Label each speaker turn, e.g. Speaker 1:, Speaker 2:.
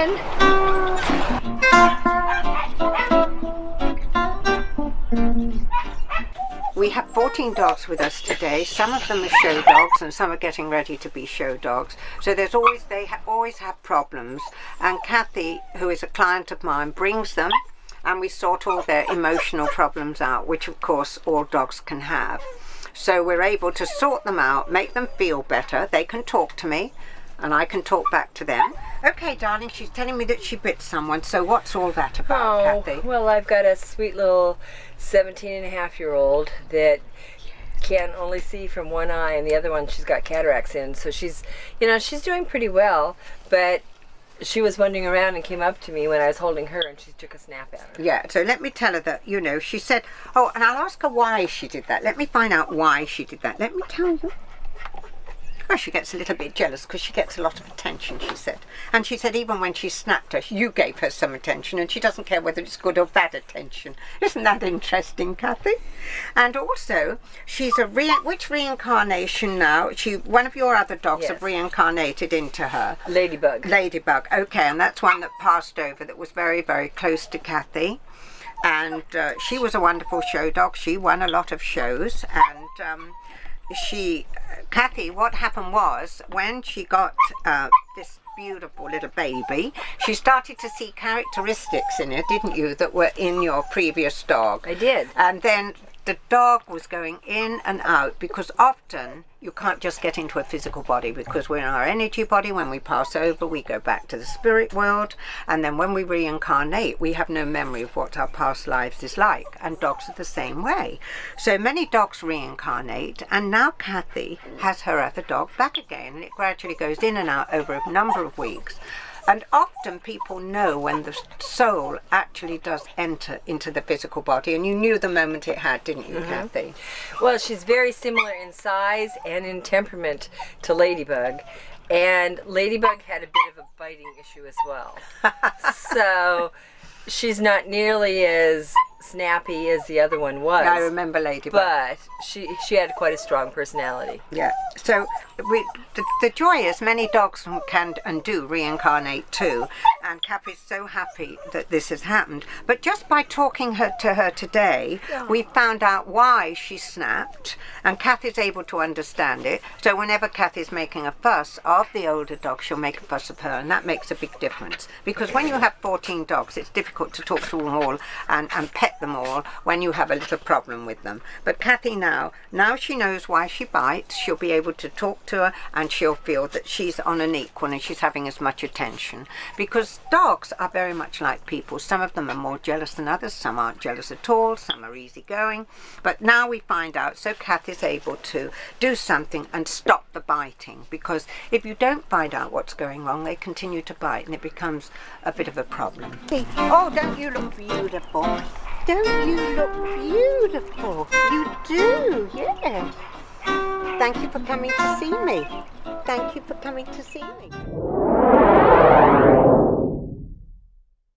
Speaker 1: in.
Speaker 2: We have 14 dogs with us today. Some of them are show dogs and some are getting ready to be show dogs. So they always have problems. And Kathy, who is a client of mine, brings them and we sort all their emotional problems out, which of course all dogs can have. So we're able to sort them out, make them feel better. They can talk to me and I can talk back to them. Okay, darling, she's telling me that she bit someone. So what's all that about, Kathy?
Speaker 1: Well, I've got a sweet little 17-and-a-half-year-old that can only see from one eye, and the other one she's got cataracts in. So she's doing pretty well, but she was wandering around and came up to me when I was holding her, and she took a snap at her.
Speaker 2: Yeah, so let me tell her that, she said, oh, and I'll ask her why she did that. Let me find out why she did that. Let me tell you. Oh, she gets a little bit jealous because she gets a lot of attention, she said. And she said even when she snapped her, you gave her some attention and she doesn't care whether it's good or bad attention. Isn't that interesting, Kathy? And also, she's which reincarnation now? One of your other dogs have reincarnated into her.
Speaker 1: Ladybug.
Speaker 2: Ladybug, okay, and that's one that passed over that was very, very close to Kathy. And she was a wonderful show dog. She won a lot of shows and Kathy, what happened was when she got this beautiful little baby, she started to see characteristics in it, didn't you, that were in your previous dog?
Speaker 1: I did.
Speaker 2: And then the dog was going in and out because often you can't just get into a physical body because we're in our energy body. When we pass over, we go back to the spirit world, and then when we reincarnate, we have no memory of what our past lives is like, and dogs are the same way. So many dogs reincarnate, and now Kathy has her other dog back again, and it gradually goes in and out over a number of weeks. And often people know when the soul actually does enter into the physical body, and you knew the moment it had, didn't you, Kathy?
Speaker 1: Well, she's very similar in size and in temperament to Ladybug, and Ladybug had a bit of a biting issue as well. So she's not nearly as snappy as the other one was.
Speaker 2: I remember Ladybug.
Speaker 1: But she had quite a strong personality.
Speaker 2: Yeah. So the joy is many dogs can and do reincarnate too, and Kathy's so happy that this has happened. But just by talking to her today, we found out why she snapped, and Kathy's able to understand it. So whenever Kathy's making a fuss of the older dog, she'll make a fuss of her, and that makes a big difference. Because when you have 14 dogs, it's difficult to talk to them all and pet them all when you have a little problem with them. But Kathy now she knows why she bites. She'll be able to talk to her and she'll feel that she's on an equal and she's having as much attention, because dogs are very much like people. Some of them are more jealous than others, some aren't jealous at all, some are easygoing. But now we find out, so Kathy's able to do something and stop the biting, because if you don't find out what's going wrong, they continue to bite and it becomes a bit of a problem. Oh, don't you look beautiful? Don't you look beautiful? You do, yeah. Thank you for coming to see me. Thank you for coming to see me.